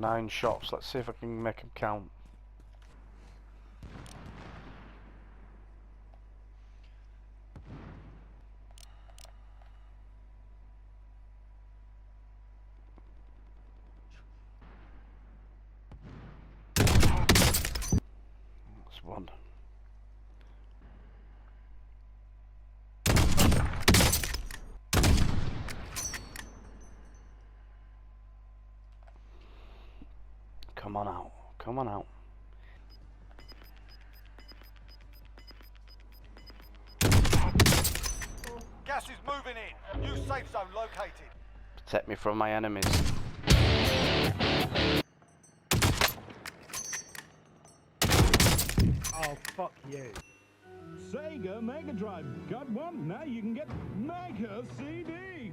9 shots. Let's see if I can make them count. That's one. Come on out. Come on out. Gas is moving in. New safe zone located. Protect me from my enemies. Oh, fuck you. Sega Mega Drive. Got one? Now you can get Mega CD.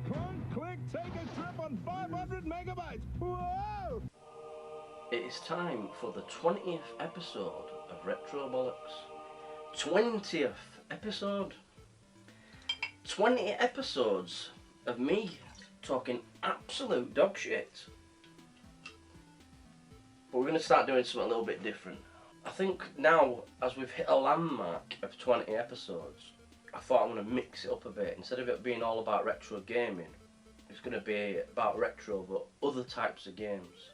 Click, take a trip on 500 megabytes. Whoa! It is time for the 20th episode of Retro Bollocks. 20th episode. 20 episodes of me talking absolute dog shit. But we're going to start doing something a little bit different. I think now, as we've hit a landmark of 20 episodes, I thought I'm going to mix it up a bit. Instead of it being all about retro gaming, it's going to be about retro but other types of games.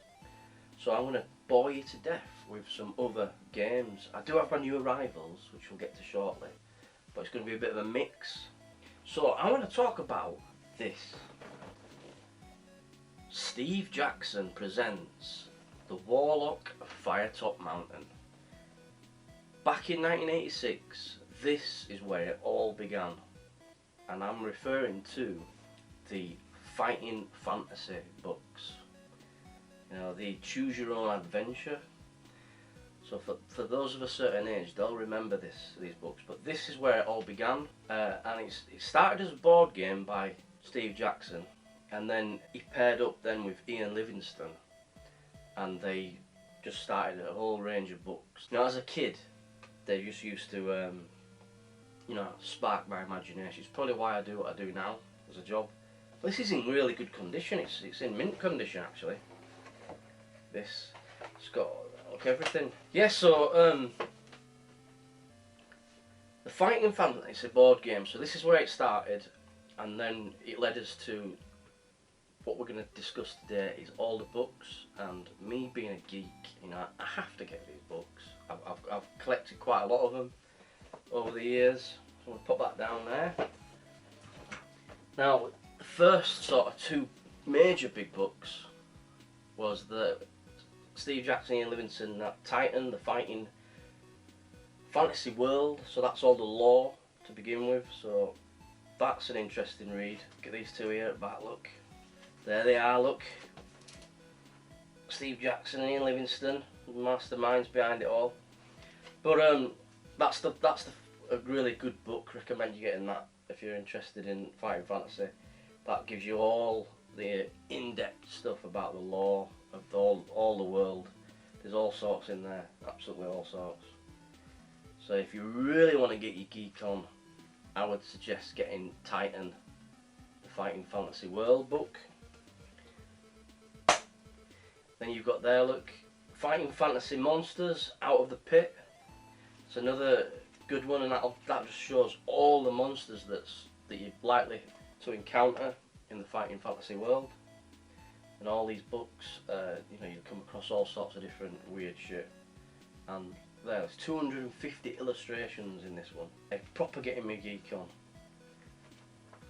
So I'm going to bore you to death with some other games. I do have my new arrivals, which we'll get to shortly, but it's going to be a bit of a mix. So I want to talk about this. Steve Jackson presents The Warlock of Firetop Mountain. Back in 1986, this is where it all began, and I'm referring to the fighting fantasy books. You know, the choose your own adventure. So for those of a certain age, they'll remember these books, but this is where it all began, and it started as a board game by Steve Jackson, and then he paired up then with Ian Livingstone, and they just started a whole range of books. Now as a kid, they just used to, you know, spark my imagination. It's probably why I do what I do now as a job. But this is in really good condition. It's in mint condition actually. It's got like everything. Yeah, so the fighting fantasy, it's a board game. So this is where it started, and then it led us to what we're going to discuss today is all the books. And me being a geek, you know, I have to get these books. I've collected quite a lot of them over the years. So I'm going to put that down there. Now, the first sort of two major big books was the Steve Jackson and Livingstone, that Titan, the fighting fantasy world. So that's all the lore to begin with. So that's an interesting read. Get these two here at the back, look. There they are, look. Steve Jackson and Ian Livingstone, masterminds behind it all. But that's a really good book. Recommend you getting that if you're interested in fighting fantasy. That gives you all the in-depth stuff about the lore of all the world. There's all sorts in there, absolutely all sorts. So if you really want to get your geek on, I would suggest getting Titan, the Fighting Fantasy World book. Then you've got there, look, Fighting Fantasy Monsters Out of the Pit. It's another good one, and that just shows all the monsters that you're likely to encounter in the fighting fantasy world. And all these books, you know, you come across all sorts of different weird shit. And there's 250 illustrations in this one. They're proper getting me geek on.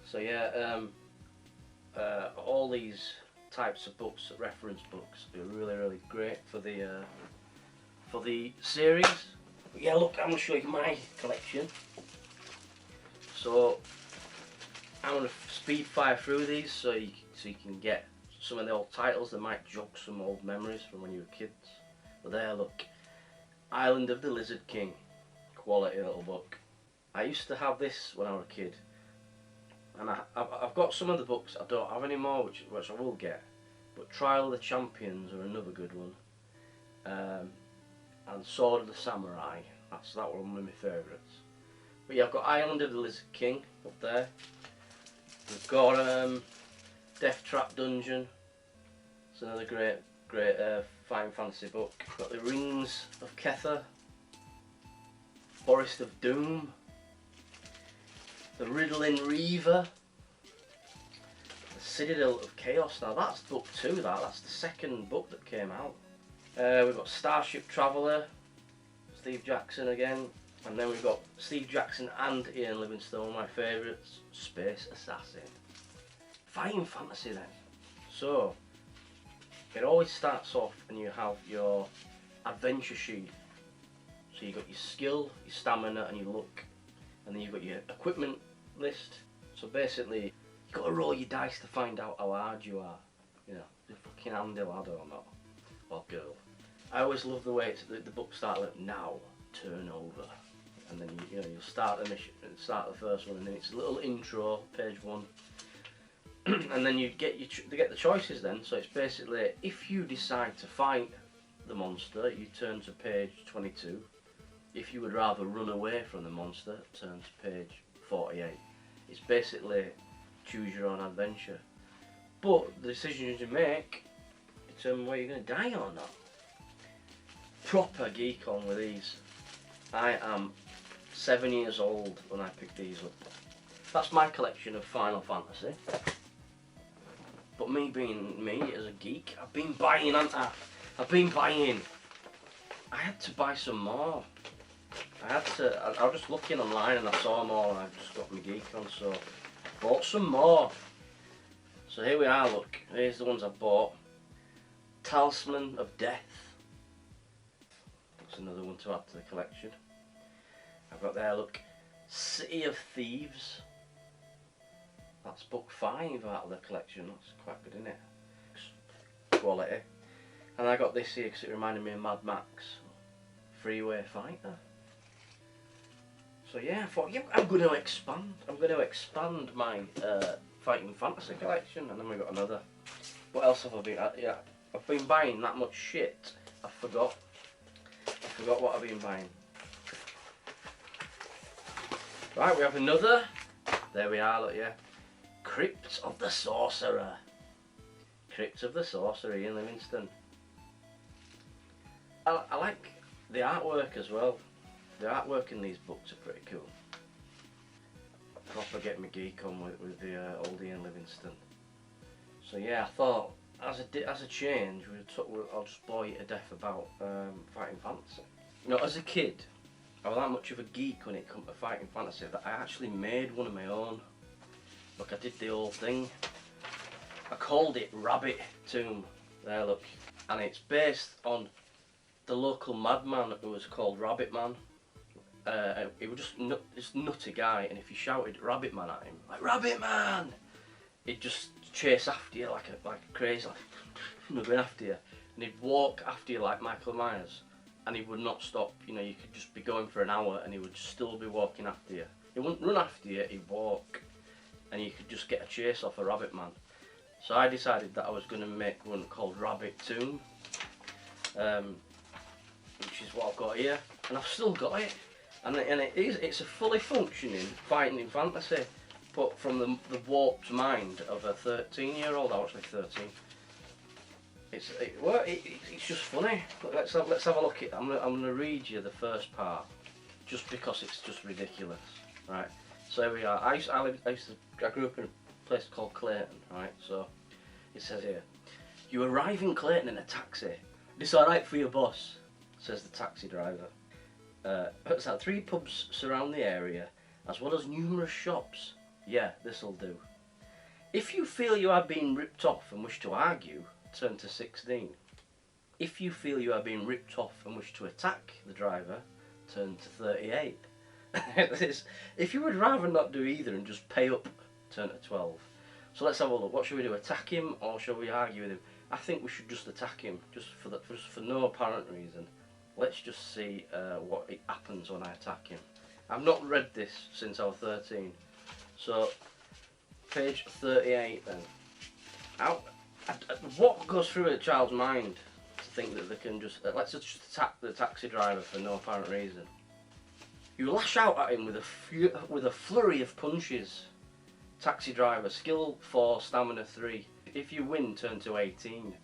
So yeah, all these types of books, reference books, are really, really great for the series. But yeah, look, I'm going to show you my collection. So I'm going to speed fire through these so you can get some of the old titles that might jog some old memories from when you were kids. But there, look, Island of the Lizard King, quality little book. I used to have this when I was a kid, and I've got some of the books I don't have anymore, which I will get. But Trial of the Champions are another good one, and Sword of the Samurai. That one of my favourites. But yeah, I've got Island of the Lizard King up there. We've got Death Trap Dungeon. It's another great great fine fantasy book. Got the Rings of Kether, Forest of Doom, the Riddling Reaver, the Citadel of Chaos. Now that's book 2, that's the second book that came out. We've got Starship Traveller, Steve Jackson again, and then we've got Steve Jackson and Ian Livingstone, my favourites, Space Assassin. Fine fantasy then. So, it always starts off and you have your adventure sheet. So you've got your skill, your stamina and your luck, and then you've got your equipment list. So basically, you've got to roll your dice to find out how hard you are. You know, the fucking handy lad or not, or girl. I always love the way the book starts like, now, turn over. And then you know, you'll start the mission, start the first one, and then it's a little intro, page 1. And then you get the choices then. So it's basically, if you decide to fight the monster, you turn to page 22. If you would rather run away from the monster, turn to page 48. It's basically choose your own adventure. But the decisions you make determine whether you're going to die or not. Proper geek on with these. I am 7 years old when I picked these up. That's my collection of Final Fantasy. But me being me as a geek, I've been buying, haven't I? I've been buying. I had to buy some more. I was just looking online and I saw more and I just got my geek on, so bought some more. So here we are, look. Here's the ones I bought. Talisman of Death. That's another one to add to the collection. I've got there, look. City of Thieves. That's book 5 out of the collection. That's quite good, isn't it? Quality. And I got this here because it reminded me of Mad Max. Freeway Fighter. So yeah, I thought, yeah, I'm going to expand. I'm going to expand my Fighting Fantasy collection. And then we got another. What else have I been? Yeah, I've been buying that much shit. I forgot what I've been buying. Right, we have another. There we are, look, yeah. Crypt of the Sorcerer. Crypt of the Sorcerer, Ian Livingstone. I like the artwork as well. The artwork in these books are pretty cool. Proper get my geek on with the old Ian Livingstone. So yeah, I thought as a change, I'll just bore you to death about Fighting Fantasy. You know, as a kid, I was that much of a geek when it comes to Fighting Fantasy that I actually made one of my own. Look, I did the whole thing. I called it Rabbit Tomb. There, look. And it's based on the local madman who was called Rabbit Man. He was just this nutty guy, and if you shouted Rabbit Man at him, like Rabbit Man, he'd just chase after you like a crazy, like going after you, and he'd walk after you like Michael Myers, and he would not stop. You know, you could just be going for an hour, and he would still be walking after you. He wouldn't run after you; he'd walk, and you could just get a chase off a Rabbit Man. So I decided that I was going to make one called Rabbit Tomb, which is what I've got here, and I've still got it. And it's a fully functioning Fighting Fantasy, but from the warped mind of a 13-year-old. I was actually 13. It's just funny. Let's have a look at it. I'm gonna read you the first part, just because it's just ridiculous, right? So here we are. I grew up in a place called Clayton, right? So it says here, you arrive in Clayton in a taxi. This alright for your boss? Says the taxi driver. Puts out 3 pubs surround the area, as well as numerous shops. Yeah, this'll do. If you feel you are being ripped off and wish to argue, turn to 16. If you feel you are being ripped off and wish to attack the driver, turn to 38. If you would rather not do either and just pay up, turn to 12. So let's have a look. What should we do? Attack him or shall we argue with him? I think we should just attack him, just for no apparent reason. Let's just see what happens when I attack him. I've not read this since I was 13. So, page 38 then. What goes through a child's mind to think that they can just... let's just attack the taxi driver for no apparent reason. You lash out at him with a flurry of punches. Taxi driver, skill 4, stamina 3. If you win, turn to 18.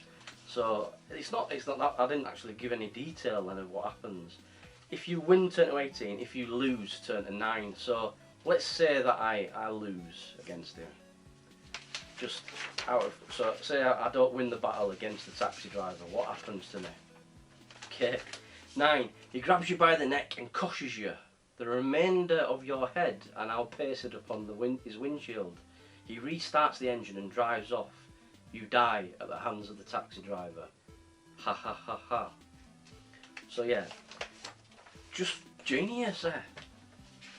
So it's not that, I didn't actually give any detail then of what happens. If you win turn to 18, if you lose turn to 9. So let's say that I lose against him. Just out of, so say I don't win the battle against the taxi driver, what happens to me? Okay. 9. He grabs you by the neck and crushes you. The remainder of your head are now pasted upon his windshield. He restarts the engine and drives off. You die at the hands of the taxi driver. Ha ha ha ha. So yeah, just genius there.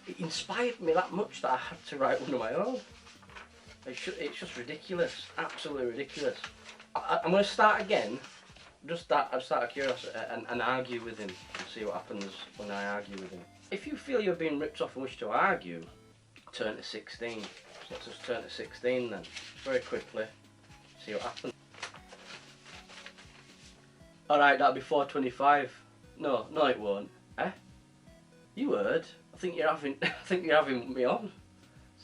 It inspired me that much that I had to write one of my own. It's just ridiculous, absolutely ridiculous. I'm going to start again, just out of curiosity, and argue with him and see what happens when I argue with him. If you feel you're being ripped off and wish to argue, turn to 16. So let's just turn to 16 then, very quickly, see what happens. Alright, that'll be 425. No, it won't. Eh? You heard? I think you're having me on.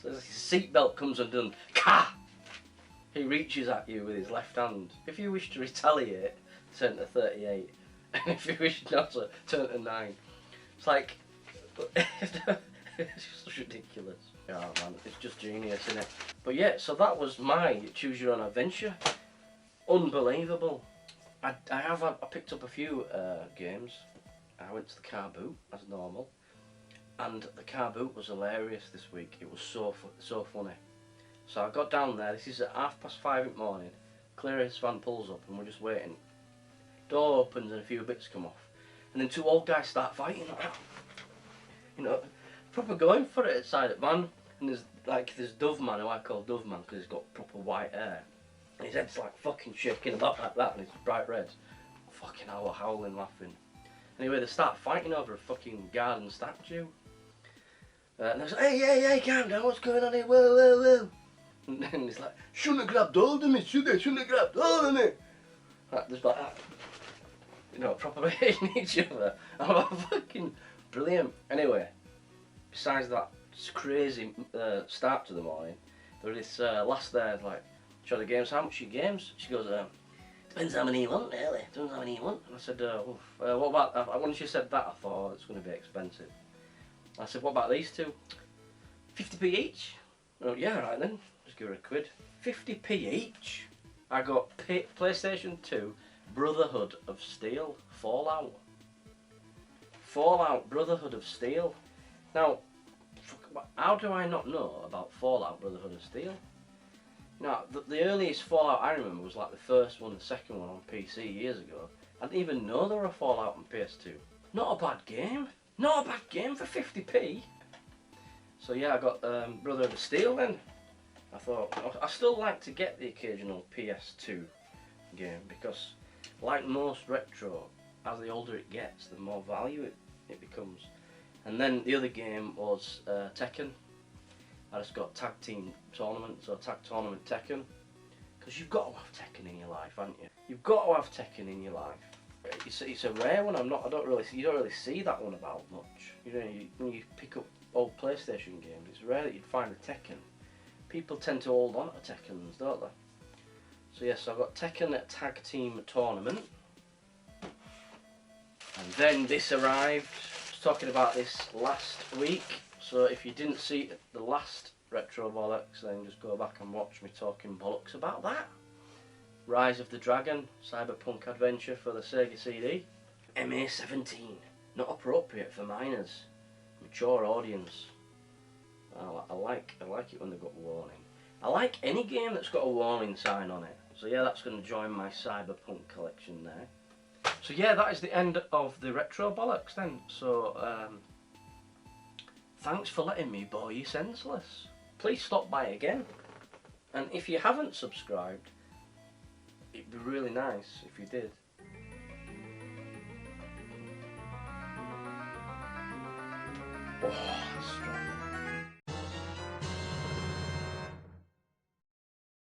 So his seatbelt comes undone. Ka! He reaches at you with his left hand. If you wish to retaliate, turn to 38. And if you wish not to, turn to 9. It's like, it's just ridiculous. Oh man, it's just genius, isn't it? But yeah, so that was my choose your own adventure. Unbelievable. I picked up a few games. I went to the car boot as normal, and the car boot was hilarious this week. It was so funny. So I got down there. This is at 5:30 in the morning. Clearance van pulls up, and we're just waiting. Door opens and a few bits come off, and then 2 old guys start fighting. You know, proper going for it outside the van. And there's this Dove man, who I call Dove man because he's got proper white hair. And his head's like fucking shaking about like that, and it's bright red. Fucking hell, we're howling, laughing. Anyway, they start fighting over a fucking garden statue. And they're like, hey, calm down, what's going on here? Whoa. And then he's like, shouldn't have grabbed hold of me, shouldn't have grabbed hold of me. Like, just like that. You know, proper hitting each other. I'm like, fucking brilliant. Anyway, besides that crazy start to the morning, there was this lass there, like, show the games, how much are your games? She goes, depends how many you want, really. Depends how many you want. And I said, what about, when she said that, I thought, oh, it's going to be expensive. I said, what about these 2? 50p each? Oh, yeah, right then. Just give her a quid. 50p each? I got PlayStation 2 Brotherhood of Steel Fallout. Fallout Brotherhood of Steel. Now, how do I not know about Fallout Brotherhood of Steel? Now, the earliest Fallout I remember was like the first one and the second one on PC years ago. I didn't even know there were a Fallout on PS2. Not a bad game. Not a bad game for 50p. So yeah, I got Brotherhood of Steel then. I thought, I still like to get the occasional PS2 game because, like most retro, as the older it gets, the more value it becomes. And then the other game was Tekken. I just got tag team tournament, so tag tournament Tekken. Because you've got to have Tekken in your life, haven't you? You've got to have Tekken in your life. It's a rare one. You don't really see that one about much. You know, when you pick up old PlayStation games, it's rare that you'd find a Tekken. People tend to hold on to Tekkens, don't they? So yes, I got Tekken at tag team tournament, and then this arrived. I was talking about this last week. So if you didn't see the last Retro Bollocks, then just go back and watch me talking bollocks about that. Rise of the Dragon, cyberpunk adventure for the Sega CD. MA17, not appropriate for minors, mature audience. I like it when they've got warning. I like any game that's got a warning sign on it. So yeah, that's going to join my cyberpunk collection there. So yeah, that is the end of the Retro Bollocks then. So thanks for letting me bore you senseless. Please stop by again. And if you haven't subscribed, it'd be really nice if you did. Oh.